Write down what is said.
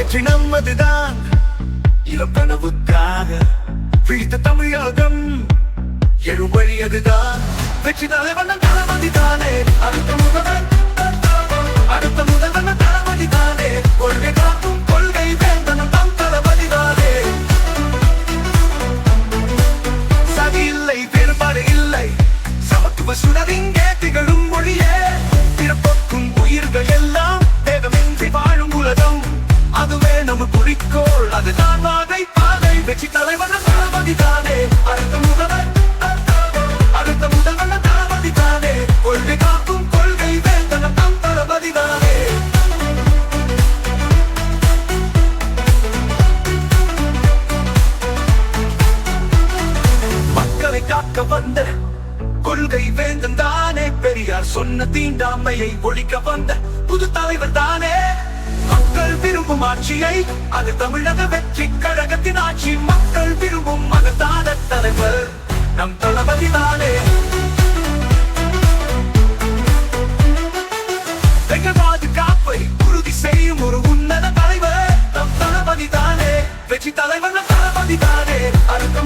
வெற்றி நம்மதுதான் இளப்பனவுக்காக விழித்த தமிழகம் எழுவழி அதுதான் வெற்றி தலைவன் தளபதி தானே அடுத்த முதல்வன் தளபதி தானே கொள்கை காக்கும் கொள்கை வேந்தனும் தம் தளபதி தானே சதி இல்லை வேறுபாடு இல்லை சமத்துவ சுடரிங்கே திகழும் மொழியே பிறப்போக்கும் உயிர்கள் எல்லாம் தேகமின்றி வாழும் உலகம் அதுவே நம்ம குறிக்கோள் அதுதான் வாகை பாதை வெற்றி தலைவன் தளபதி தானே அடுத்த முதல்வன் தளபதி தானே கொள்கை காக்கும் கொள்கை வேந்தனும் தம் தளபதி தானே மக்களை காக்க வந்த கொள்கை வேந்தன் தானே பெரியார் சொன்ன தீண்டாமையை ஒழிக்க வந்த புது தலைவர் தானே மக்கள் விரும்பும் ஆட்சியை அது தமிழக வெற்றி கழகத்தின் ஆட்சி மக்கள் விரும்பும் மகத்தான தலைவர் நம் தளபதி தானே பாதுகாப்பை உறுதி செய்யும் ஒரு உன்னத தலைவர் நம் தளபதி தானே வெற்றி தலைவர் நம் தளபதி தானே அடுத்த